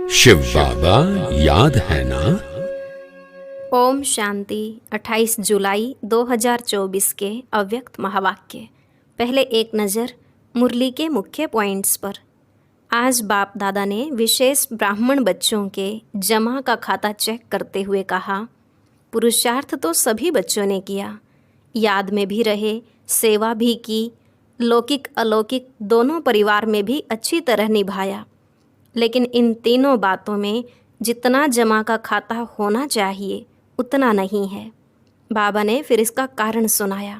शिव बाबा याद है ना। ओम शांति। 28 जुलाई 2024 के अव्यक्त महावाक्य। पहले एक नज़र मुरली के मुख्य पॉइंट्स पर। आज बाप दादा ने विशेष ब्राह्मण बच्चों के जमा का खाता चेक करते हुए कहा, पुरुषार्थ तो सभी बच्चों ने किया, याद में भी रहे, सेवा भी की, लौकिक अलौकिक दोनों परिवार में भी अच्छी तरह निभाया, लेकिन इन तीनों बातों में जितना जमा का खाता होना चाहिए उतना नहीं है। बाबा ने फिर इसका कारण सुनाया।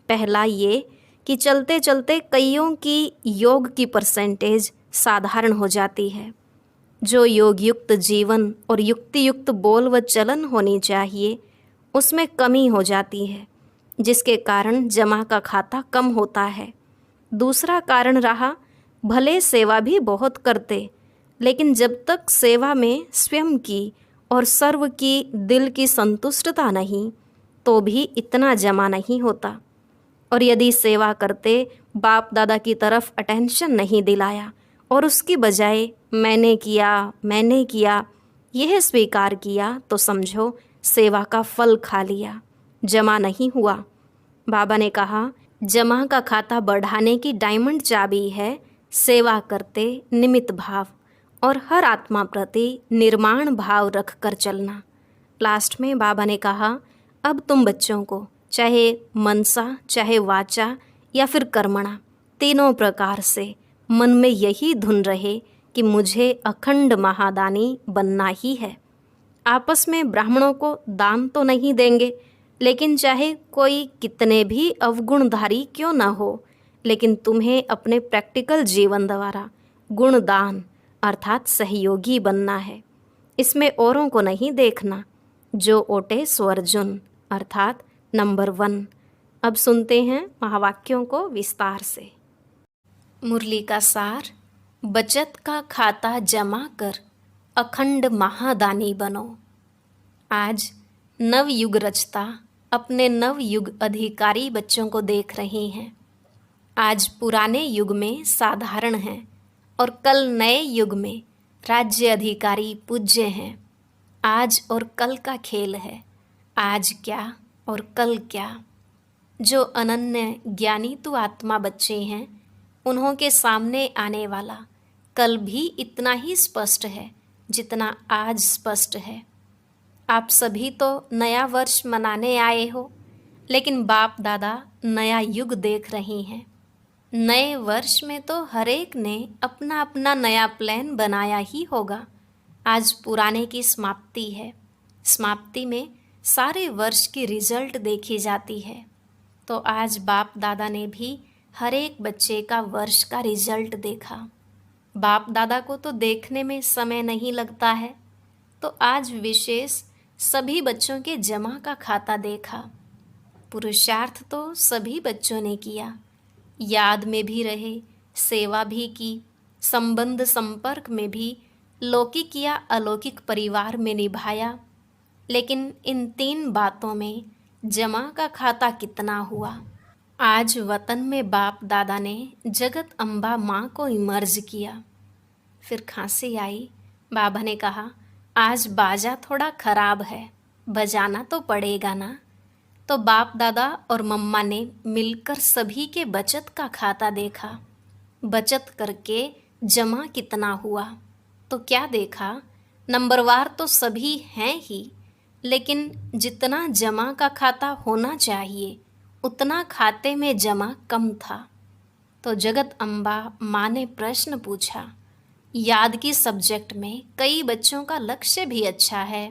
पहला ये कि चलते चलते कईयों की योग की परसेंटेज साधारण हो जाती है। जो योग युक्त जीवन और युक्ति युक्त बोल व चलन होनी चाहिए उसमें कमी हो जाती है, जिसके कारण जमा का खाता कम होता है। दूसरा कारण रहा, भले सेवा भी बहुत करते, लेकिन जब तक सेवा में स्वयं की और सर्व की दिल की संतुष्टता नहीं तो भी इतना जमा नहीं होता। और यदि सेवा करते बाप दादा की तरफ अटेंशन नहीं दिलाया और उसकी बजाय मैंने किया यह स्वीकार किया तो समझो सेवा का फल खा लिया, जमा नहीं हुआ। बाबा ने कहा, जमा का खाता बढ़ाने की डायमंड चाबी है सेवा करते निमित्त भाव और हर आत्मा प्रति निर्माण भाव रख कर चलना। लास्ट में बाबा ने कहा, अब तुम बच्चों को चाहे मनसा चाहे वाचा या फिर कर्मणा, तीनों प्रकार से मन में यही धुन रहे कि मुझे अखंड महादानी बनना ही है। आपस में ब्राह्मणों को दान तो नहीं देंगे, लेकिन चाहे कोई कितने भी अवगुणधारी क्यों न हो, लेकिन तुम्हें अपने प्रैक्टिकल जीवन द्वारा गुणदान अर्थात सहयोगी बनना है। इसमें औरों को नहीं देखना, जो ओटे सो अर्जुन अर्थात नंबर 1। अब सुनते हैं महावाक्यों को विस्तार से। मुरली का सार, बचत का खाता जमा कर अखंड महादानी बनो। आज नवयुग रचता अपने नवयुग अधिकारी बच्चों को देख रहे हैं। आज पुराने युग में साधारण हैं और कल नए युग में राज्य अधिकारी पूज्य हैं। आज और कल का खेल है, आज क्या और कल क्या। जो अनन्य ज्ञानी तु आत्मा बच्चे हैं, उन्हों के सामने आने वाला कल भी इतना ही स्पष्ट है जितना आज स्पष्ट है। आप सभी तो नया वर्ष मनाने आए हो, लेकिन बाप दादा नया युग देख रहे हैं। नए वर्ष में तो हर एक ने अपना अपना नया प्लान बनाया ही होगा। आज पुराने की समाप्ति है। समाप्ति में सारे वर्ष की रिजल्ट देखी जाती है। तो आज बाप दादा ने भी हर एक बच्चे का वर्ष का रिजल्ट देखा। बाप दादा को तो देखने में समय नहीं लगता है, तो आज विशेष सभी बच्चों के जमा का खाता देखा। पुरुषार्थ तो सभी बच्चों ने किया, याद में भी रहे, सेवा भी की, संबंध संपर्क में भी लौकिक या अलौकिक परिवार में निभाया, लेकिन इन 3 बातों में जमा का खाता कितना हुआ। आज वतन में बाप दादा ने जगत अम्बा माँ को इमर्ज किया। फिर खांसी आई। बाबा ने कहा, आज बाजा थोड़ा खराब है, बजाना तो पड़ेगा ना। तो बाप दादा और मम्मा ने मिलकर सभी के बचत का खाता देखा। बचत करके जमा कितना हुआ, तो क्या देखा, नंबरवार तो सभी हैं ही, लेकिन जितना जमा का खाता होना चाहिए उतना खाते में जमा कम था। तो जगत अम्बा माँ ने प्रश्न पूछा, याद की सब्जेक्ट में कई बच्चों का लक्ष्य भी अच्छा है,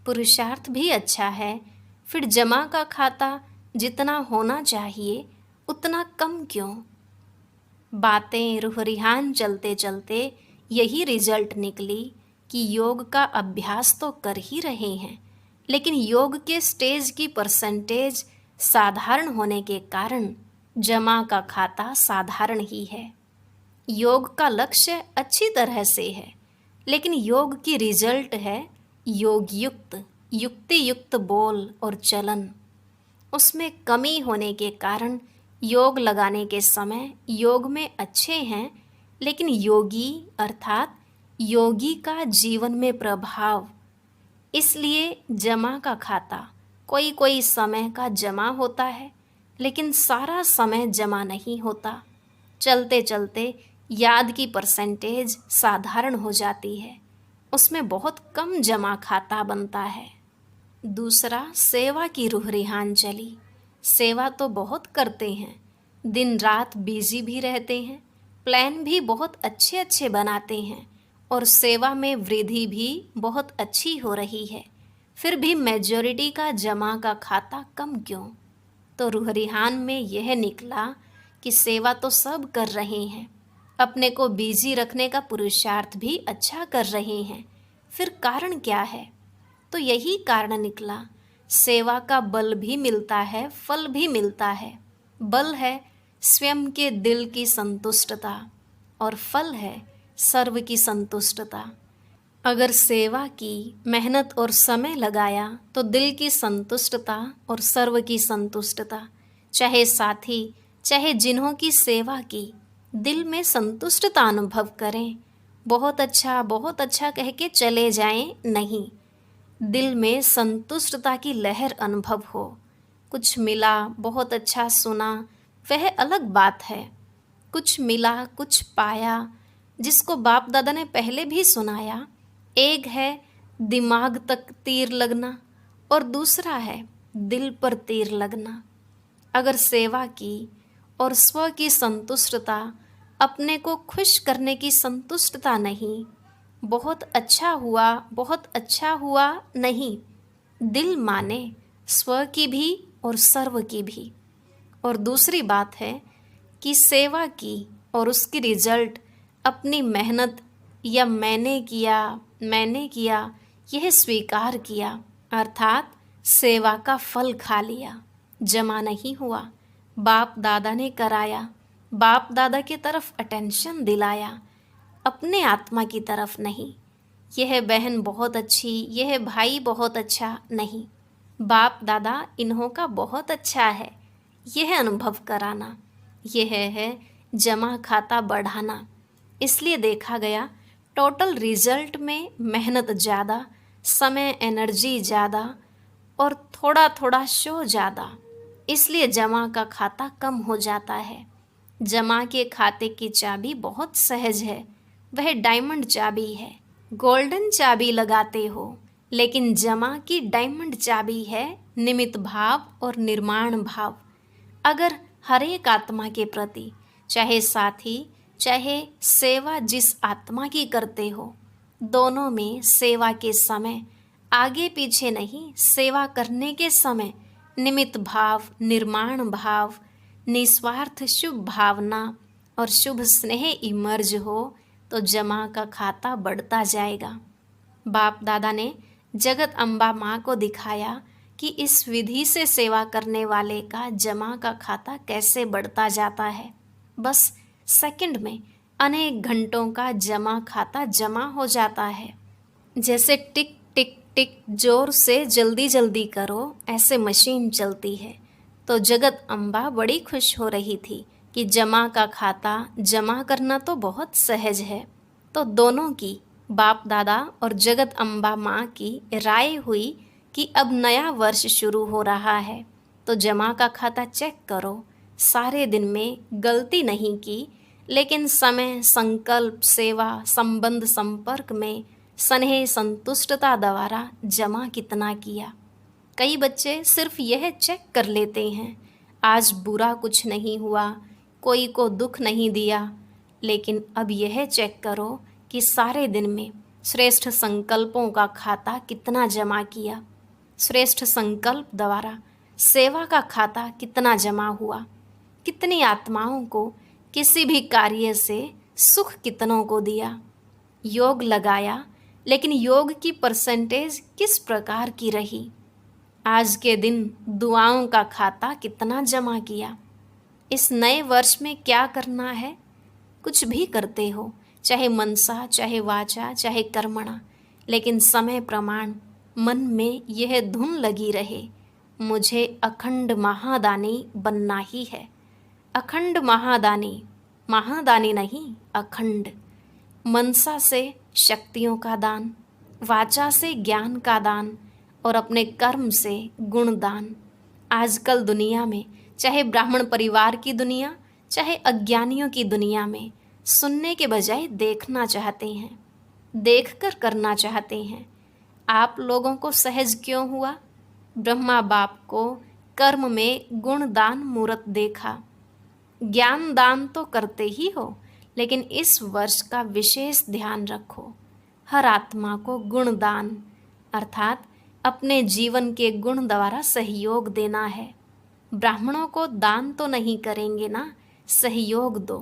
पुरुषार्थ भी अच्छा है, फिर जमा का खाता जितना होना चाहिए उतना कम क्यों। बातें रूह रिहान चलते चलते यही रिजल्ट निकली कि योग का अभ्यास तो कर ही रहे हैं, लेकिन योग के स्टेज की परसेंटेज साधारण होने के कारण जमा का खाता साधारण ही है। योग का लक्ष्य अच्छी तरह से है, लेकिन योग की रिजल्ट है योग युक्त युक्ति युक्त बोल और चलन। उसमें कमी होने के कारण योग लगाने के समय योग में अच्छे हैं, लेकिन योगी अर्थात योगी का जीवन में प्रभाव। इसलिए जमा का खाता कोई कोई समय का जमा होता है, लेकिन सारा समय जमा नहीं होता। चलते चलते याद की परसेंटेज साधारण हो जाती है, उसमें बहुत कम जमा खाता बनता है। दूसरा, सेवा की रूह रिहान चली। सेवा तो बहुत करते हैं, दिन रात बिजी भी रहते हैं, प्लान भी बहुत अच्छे अच्छे बनाते हैं और सेवा में वृद्धि भी बहुत अच्छी हो रही है, फिर भी मेजॉरिटी का जमा का खाता कम क्यों? तो रूह रिहान में यह निकला कि सेवा तो सब कर रहे हैं, अपने को बिजी रखने का पुरुषार्थ भी अच्छा कर रहे हैं, फिर कारण क्या है? तो यही कारण निकला, सेवा का बल भी मिलता है, फल भी मिलता है। बल है स्वयं के दिल की संतुष्टता और फल है सर्व की संतुष्टता। अगर सेवा की मेहनत और समय लगाया तो दिल की संतुष्टता और सर्व की संतुष्टता, चाहे साथी चाहे जिन्हों की सेवा की, दिल में संतुष्टता अनुभव करें। बहुत अच्छा कह के चले जाएं, नहीं, दिल में संतुष्टता की लहर अनुभव हो। कुछ मिला, बहुत अच्छा सुना, वह अलग बात है। कुछ मिला, कुछ पाया, जिसको बाप दादा ने पहले भी सुनाया। एक है दिमाग तक तीर लगना और दूसरा है दिल पर तीर लगना। अगर सेवा की और स्व की संतुष्टता, अपने को खुश करने की संतुष्टता नहीं, बहुत अच्छा हुआ नहीं, दिल माने स्व की भी और सर्व की भी। और दूसरी बात है कि सेवा की और उसकी रिजल्ट अपनी मेहनत या मैंने किया यह स्वीकार किया, अर्थात सेवा का फल खा लिया, जमा नहीं हुआ। बाप दादा ने कराया, बाप दादा की तरफ अटेंशन दिलाया, अपने आत्मा की तरफ नहीं। यह बहन बहुत अच्छी, यह भाई बहुत अच्छा, नहीं, बाप दादा इन्हों का बहुत अच्छा है, यह अनुभव कराना, यह है जमा खाता बढ़ाना। इसलिए देखा गया टोटल रिजल्ट में मेहनत ज़्यादा, समय एनर्जी ज़्यादा और थोड़ा थोड़ा शो ज़्यादा, इसलिए जमा का खाता कम हो जाता है। जमा के खाते की चाबी बहुत सहज है, वह डायमंड चाबी है। गोल्डन चाबी लगाते हो, लेकिन जमा की डायमंड चाबी है निमित्त भाव और निर्माण भाव। अगर हर एक आत्मा के प्रति, चाहे साथी चाहे सेवा जिस आत्मा की करते हो, दोनों में सेवा के समय आगे पीछे नहीं, सेवा करने के समय निमित्त भाव, निर्माण भाव, निस्वार्थ शुभ भावना और शुभ स्नेह इमर्ज हो तो जमा का खाता बढ़ता जाएगा। बाप दादा ने जगत अम्बा माँ को दिखाया कि इस विधि से सेवा करने वाले का जमा का खाता कैसे बढ़ता जाता है। बस सेकंड में अनेक घंटों का जमा खाता जमा हो जाता है। जैसे टिक टिक टिक जोर से जल्दी जल्दी करो, ऐसे मशीन चलती है। तो जगत अम्बा बड़ी खुश हो रही थी कि जमा का खाता जमा करना तो बहुत सहज है। तो दोनों की, बाप दादा और जगत अम्बा माँ की राय हुई कि अब नया वर्ष शुरू हो रहा है, तो जमा का खाता चेक करो। सारे दिन में गलती नहीं की, लेकिन समय, संकल्प, सेवा, संबंध, संपर्क में स्नेह संतुष्टता द्वारा जमा कितना किया। कई बच्चे सिर्फ यह चेक कर लेते हैं, आज बुरा कुछ नहीं हुआ, कोई को दुख नहीं दिया, लेकिन अब यह चेक करो कि सारे दिन में श्रेष्ठ संकल्पों का खाता कितना जमा किया, श्रेष्ठ संकल्प द्वारा सेवा का खाता कितना जमा हुआ, कितनी आत्माओं को किसी भी कार्य से सुख कितनों को दिया। योग लगाया, लेकिन योग की परसेंटेज किस प्रकार की रही। आज के दिन दुआओं का खाता कितना जमा किया। इस नए वर्ष में क्या करना है? कुछ भी करते हो, चाहे मनसा, चाहे वाचा, चाहे कर्मणा, लेकिन समय प्रमाण मन में यह धुन लगी रहे, मुझे अखंड महादानी बनना ही है। अखंड महादानी, महादानी नहीं, अखंड। मनसा से शक्तियों का दान, वाचा से ज्ञान का दान और अपने कर्म से गुण दान। आजकल दुनिया में, चाहे ब्राह्मण परिवार की दुनिया, चाहे अज्ञानियों की दुनिया में, सुनने के बजाय देखना चाहते हैं, देखकर करना चाहते हैं। आप लोगों को सहज क्यों हुआ? ब्रह्मा बाप को कर्म में गुण दान मूर्त देखा। ज्ञान दान तो करते ही हो, लेकिन इस वर्ष का विशेष ध्यान रखो। हर आत्मा को गुण दान अर्थात अपने जीवन के गुण द्वारा सहयोग देना है। ब्राह्मणों को दान तो नहीं करेंगे ना, सहयोग दो।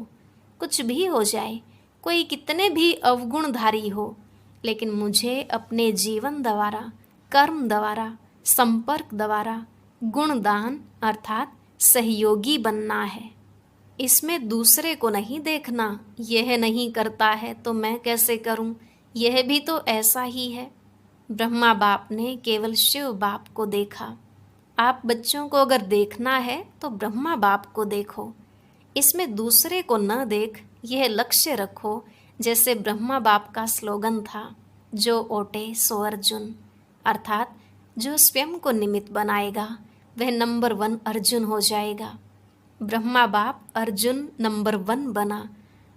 कुछ भी हो जाए, कोई कितने भी अवगुणधारी हो, लेकिन मुझे अपने जीवन द्वारा, कर्म द्वारा, संपर्क द्वारा गुणदान अर्थात सहयोगी बनना है। इसमें दूसरे को नहीं देखना, यह नहीं करता है तो मैं कैसे करूं, यह भी तो ऐसा ही है। ब्रह्मा बाप ने केवल शिव बाप को देखा। आप बच्चों को अगर देखना है तो ब्रह्मा बाप को देखो, इसमें दूसरे को न देख, यह लक्ष्य रखो। जैसे ब्रह्मा बाप का स्लोगन था, जो ओटे सो अर्जुन, अर्थात जो स्वयं को निमित्त बनाएगा वह नंबर 1 अर्जुन हो जाएगा। ब्रह्मा बाप अर्जुन नंबर 1 बना।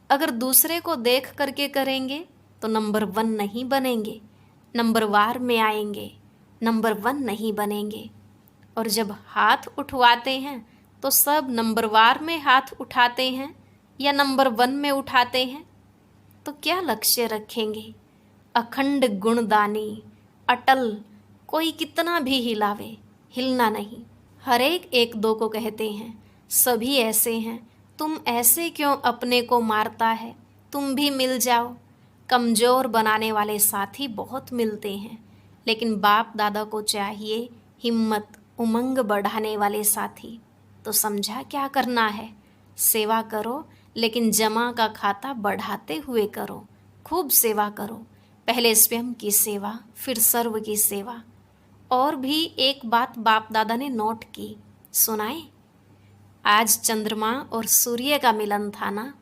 अगर दूसरे को देख करके करेंगे तो नंबर 1 नहीं बनेंगे, नंबर वार में आएंगे, नंबर 1 नहीं बनेंगे। और जब हाथ उठवाते हैं तो सब नंबर वार में हाथ उठाते हैं या नंबर 1 में उठाते हैं? तो क्या लक्ष्य रखेंगे? अखंड गुणदानी, अटल, कोई कितना भी हिलावे, हिलना नहीं। हर एक दो को कहते हैं, सभी ऐसे हैं, तुम ऐसे क्यों अपने को मारता है, तुम भी मिल जाओ। कमज़ोर बनाने वाले साथी बहुत मिलते हैं, लेकिन बाप दादा को चाहिए हिम्मत, उमंग बढ़ाने वाले साथी। तो समझा क्या करना है? सेवा करो, लेकिन जमा का खाता बढ़ाते हुए करो। खूब सेवा करो, पहले स्वयं की सेवा, फिर सर्व की सेवा। और भी एक बात बाप दादा ने नोट की, सुनाए? आज चंद्रमा और सूर्य का मिलन था ना,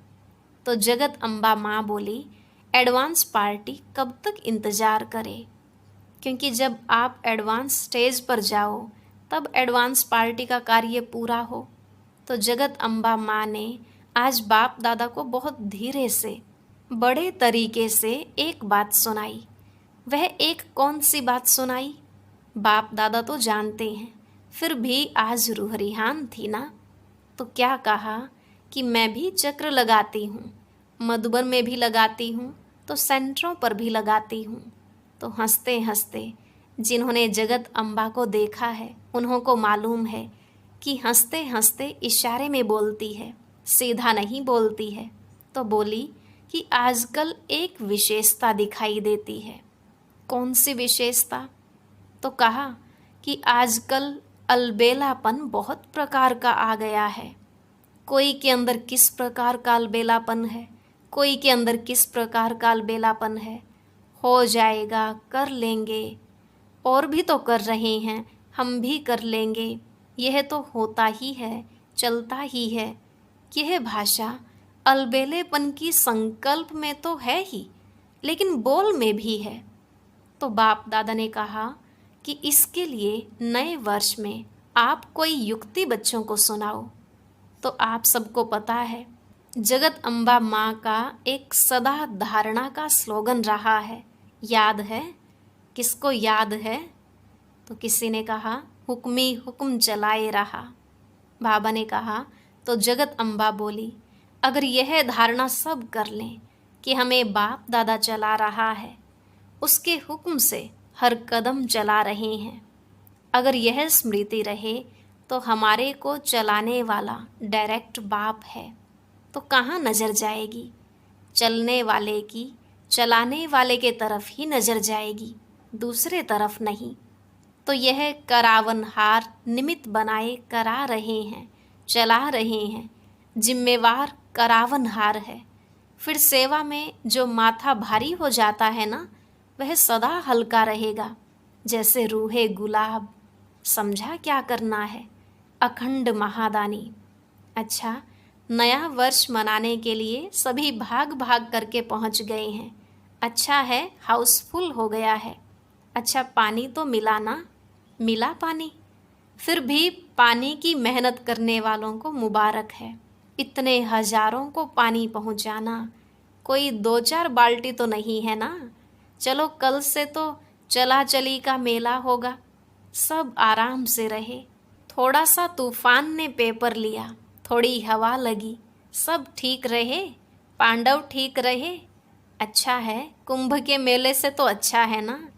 तो जगत अम्बा माँ बोली एडवांस पार्टी कब तक इंतज़ार करे, क्योंकि जब आप एडवांस स्टेज पर जाओ तब एडवांस पार्टी का कार्य पूरा हो। तो जगत अम्बा माँ ने आज बाप दादा को बहुत धीरे से, बड़े तरीके से एक बात सुनाई। वह एक कौन सी बात सुनाई? बाप दादा तो जानते हैं, फिर भी आज रूह रिहान थी ना, तो क्या कहा कि मैं भी चक्र लगाती हूँ, मधुबन में भी लगाती हूँ, तो सेंटरों पर भी लगाती हूँ। तो हंसते हंसते जिन्होंने जगत अम्बा को देखा है उन्हों को मालूम है कि हंसते हंसते इशारे में बोलती है, सीधा नहीं बोलती है। तो बोली कि आजकल एक विशेषता दिखाई देती है। कौन सी विशेषता? तो कहा कि आजकल अलबेलापन बहुत प्रकार का आ गया है। कोई के अंदर किस प्रकार का अलबेलापन है, कोई के अंदर किस प्रकार का अलबेलापन है। हो जाएगा, कर लेंगे, और भी तो कर रहे हैं, हम भी कर लेंगे, यह तो होता ही है, चलता ही है। यह भाषा अलबेलेपन की संकल्प में तो है ही, लेकिन बोल में भी है। तो बाप दादा ने कहा कि इसके लिए नए वर्ष में आप कोई युक्ति बच्चों को सुनाओ। तो आप सबको पता है, जगत अम्बा माँ का एक सदा धारणा का स्लोगन रहा है, याद है? किसको याद है? तो किसी ने कहा हुक्मी हुक्म चलाए रहा। बाबा ने कहा, तो जगत अम्बा बोली अगर यह धारणा सब कर लें कि हमें बाप दादा चला रहा है, उसके हुक्म से हर कदम चला रहे हैं, अगर यह स्मृति रहे तो हमारे को चलाने वाला डायरेक्ट बाप है, तो कहाँ नज़र जाएगी? चलने वाले की, चलाने वाले के तरफ ही नज़र जाएगी, दूसरे तरफ नहीं। तो यह करावनहार निमित्त बनाए करा रहे हैं, चला रहे हैं, जिम्मेवार करावनहार है। फिर सेवा में जो माथा भारी हो जाता है ना, वह सदा हल्का रहेगा, जैसे रूहे गुलाब। समझा क्या करना है? अखंड महादानी। अच्छा, नया वर्ष मनाने के लिए सभी भाग भाग करके पहुंच गए हैं। अच्छा है हाउसफुल हो गया है। अच्छा पानी तो मिला ना? मिला पानी? फिर भी पानी की मेहनत करने वालों को मुबारक है। इतने हजारों को पानी पहुंचाना कोई 2-4 बाल्टी तो नहीं है ना। चलो कल से तो चला चली का मेला होगा। सब आराम से रहे। थोड़ा सा तूफान ने पेपर लिया, थोड़ी हवा लगी, सब ठीक रहे, पांडव ठीक रहे। अच्छा है, कुंभ के मेले से तो अच्छा है ना।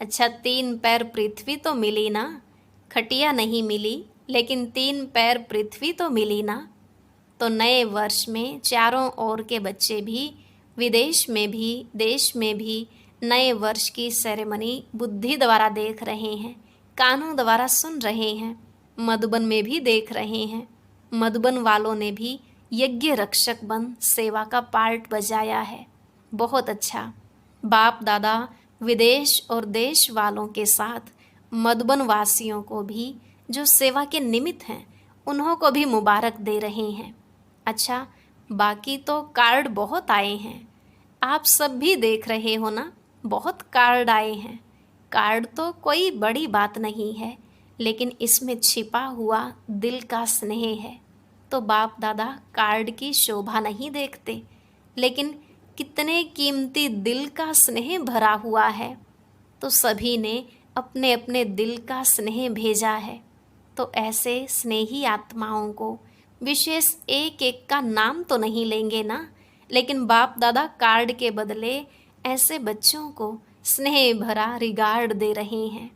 अच्छा 3 पैर पृथ्वी तो मिली ना। खटिया नहीं मिली, लेकिन 3 पैर पृथ्वी तो मिली ना। तो नए वर्ष में चारों ओर के बच्चे भी, विदेश में भी देश में भी नए वर्ष की सेरेमनी बुद्धि द्वारा देख रहे हैं, कानों द्वारा सुन रहे हैं, मधुबन में भी देख रहे हैं। मधुबन वालों ने भी यज्ञ रक्षक बन सेवा का पार्ट बजाया है। बहुत अच्छा। बाप दादा विदेश और देश वालों के साथ मधुबन वासियों को भी जो सेवा के निमित्त हैं, उन्हों को भी मुबारक दे रहे हैं। अच्छा बाकी तो कार्ड बहुत आए हैं, आप सब भी देख रहे हो ना। बहुत कार्ड आए हैं। कार्ड तो कोई बड़ी बात नहीं है, लेकिन इसमें छिपा हुआ दिल का स्नेह है। तो बाप दादा कार्ड की शोभा नहीं देखते, लेकिन कितने कीमती दिल का स्नेह भरा हुआ है। तो सभी ने अपने अपने दिल का स्नेह भेजा है। तो ऐसे स्नेही आत्माओं को विशेष एक एक का नाम तो नहीं लेंगे ना, लेकिन बाप दादा कार्ड के बदले ऐसे बच्चों को स्नेह भरा रिगार्ड दे रहे हैं।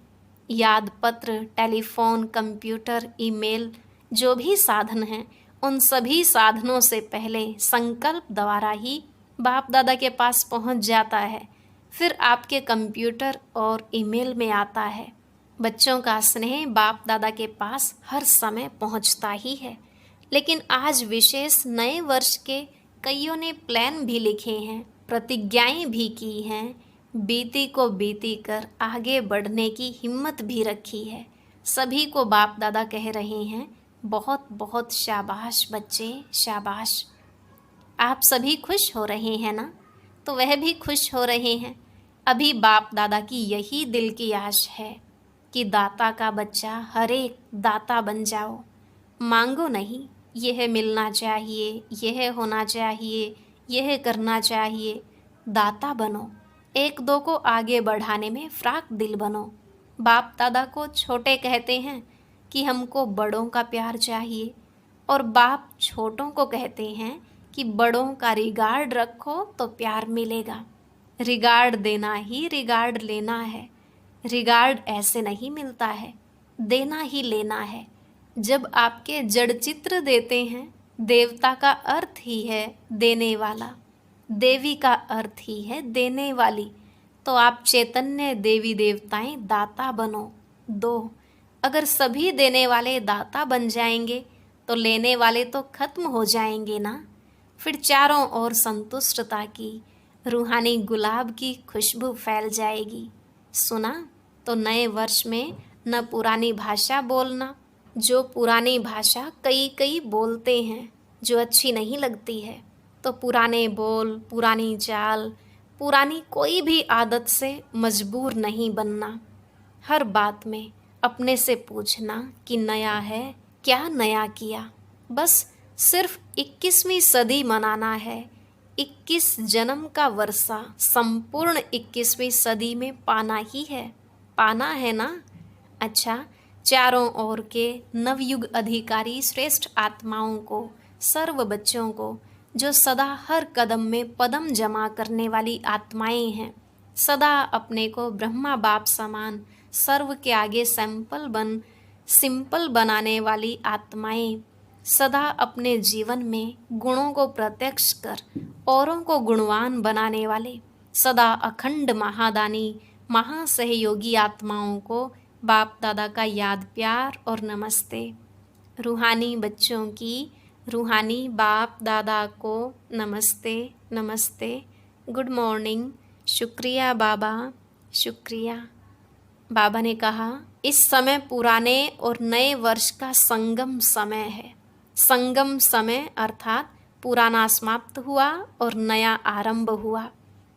याद पत्र, टेलीफोन, कंप्यूटर, ईमेल, जो भी साधन हैं, उन सभी साधनों से पहले संकल्प द्वारा ही बाप दादा के पास पहुंच जाता है, फिर आपके कंप्यूटर और ईमेल में आता है। बच्चों का स्नेह बाप दादा के पास हर समय पहुंचता ही है। लेकिन आज विशेष नए वर्ष के कईयों ने प्लान भी लिखे हैं, प्रतिज्ञाएं भी की हैं, बीती को बीती कर आगे बढ़ने की हिम्मत भी रखी है। सभी को बाप दादा कह रहे हैं बहुत बहुत शाबाश बच्चे, शाबाश। आप सभी खुश हो रहे हैं ना, तो वह भी खुश हो रहे हैं। अभी बाप दादा की यही दिल की आश है कि दाता का बच्चा हर एक दाता बन जाओ। मांगो नहीं, यह मिलना चाहिए, यह होना चाहिए, यह करना चाहिए। दाता बनो, एक दो को आगे बढ़ाने में फ्राक दिल बनो। बाप दादा को छोटे कहते हैं कि हमको बड़ों का प्यार चाहिए, और बाप छोटों को कहते हैं कि बड़ों का रिगार्ड रखो तो प्यार मिलेगा। रिगार्ड देना ही रिगार्ड लेना है। रिगार्ड ऐसे नहीं मिलता है, देना ही लेना है। जब आपके जड़ चित्र देते हैं, देवता का अर्थ ही है देने वाला, देवी का अर्थ ही है देने वाली। तो आप चैतन्य देवी देवताएं दाता बनो, दो। अगर सभी देने वाले दाता बन जाएंगे तो लेने वाले तो खत्म हो जाएंगे ना। फिर चारों ओर संतुष्टता की रूहानी गुलाब की खुशबू फैल जाएगी। सुना? तो नए वर्ष में न पुरानी भाषा बोलना, जो पुरानी भाषा कई कई बोलते हैं जो अच्छी नहीं लगती है। तो पुराने बोल, पुरानी चाल, पुरानी कोई भी आदत से मजबूर नहीं बनना। हर बात में अपने से पूछना कि नया है, क्या नया किया। बस सिर्फ 21वीं सदी मनाना है। 21 जन्म का वर्षा संपूर्ण 21वीं सदी में पाना ही है, पाना है ना। अच्छा, चारों ओर के नवयुग अधिकारी श्रेष्ठ आत्माओं को, सर्व बच्चों को, जो सदा हर कदम में पदम जमा करने वाली आत्माएं हैं, सदा अपने को ब्रह्मा बाप समान सर्व के आगे सिंपल बनाने वाली आत्माएं, सदा अपने जीवन में गुणों को प्रत्यक्ष कर औरों को गुणवान बनाने वाले, सदा अखंड महादानी महासहयोगी आत्माओं को बाप दादा का याद, प्यार और नमस्ते। रूहानी बच्चों की रूहानी बाप दादा को नमस्ते, नमस्ते, गुड मॉर्निंग, शुक्रिया बाबा, शुक्रिया। बाबा ने कहा इस समय पुराने और नए वर्ष का संगम समय है। संगम समय अर्थात पुराना समाप्त हुआ और नया आरंभ हुआ।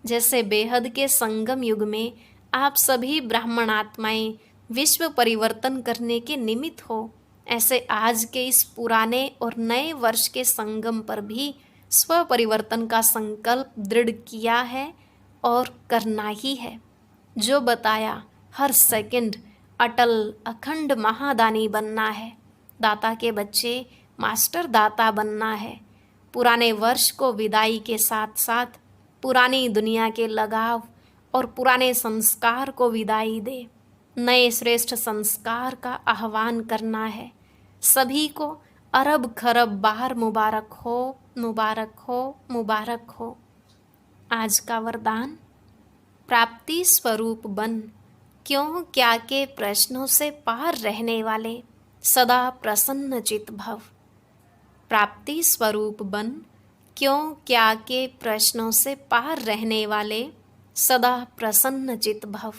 जैसे बेहद के संगम युग में आप सभी ब्राह्मण आत्माएं विश्व परिवर्तन करने के निमित्त हो, ऐसे आज के इस पुराने और नए वर्ष के संगम पर भी स्व परिवर्तन का संकल्प दृढ़ किया है और करना ही है। जो बताया, हर सेकंड अटल अखंड महादानी बनना है, दाता के बच्चे मास्टर दाता बनना है। पुराने वर्ष को विदाई के साथ साथ पुरानी दुनिया के लगाव और पुराने संस्कार को विदाई दे नए श्रेष्ठ संस्कार का आह्वान करना है। सभी को अरब खरब बार मुबारक हो, मुबारक हो, मुबारक हो। आज का वरदान, प्राप्ति स्वरूप बन, क्यों क्या के प्रश्नों से पार रहने वाले, सदा प्रसन्न चित भव। प्राप्ति स्वरूप बन, क्यों क्या के प्रश्नों से पार रहने वाले, सदा प्रसन्न चित भव।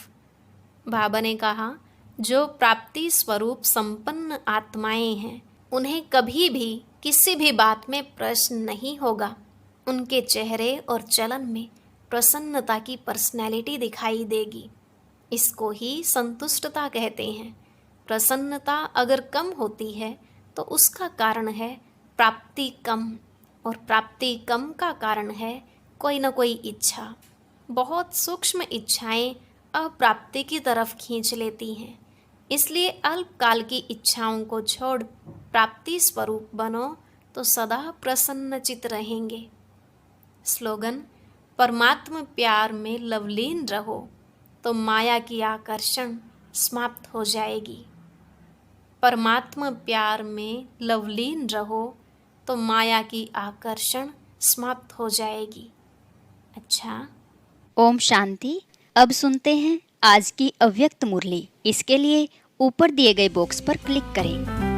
बाबा ने कहा, जो प्राप्ति स्वरूप संपन्न आत्माएं हैं, उन्हें कभी भी किसी भी बात में प्रश्न नहीं होगा। उनके चेहरे और चलन में प्रसन्नता की पर्सनैलिटी दिखाई देगी। इसको ही संतुष्टता कहते हैं। प्रसन्नता अगर कम होती है तो उसका कारण है प्राप्ति कम, और प्राप्ति कम का कारण है कोई न कोई इच्छा। बहुत सूक्ष्म इच्छाएं अप्राप्ति की तरफ खींच लेती हैं। इसलिए अल्पकाल की इच्छाओं को छोड़ प्राप्ति स्वरूप बनो तो सदा प्रसन्नचित रहेंगे। स्लोगन, परमात्मा प्यार में लवलीन रहो तो माया की आकर्षण समाप्त हो जाएगी। परमात्मा प्यार में लवलीन रहो तो माया की आकर्षण समाप्त हो जाएगी। अच्छा, ओम शांति। अब सुनते हैं आज की अव्यक्त मुरली। इसके लिए ऊपर दिए गए बॉक्स पर क्लिक करें।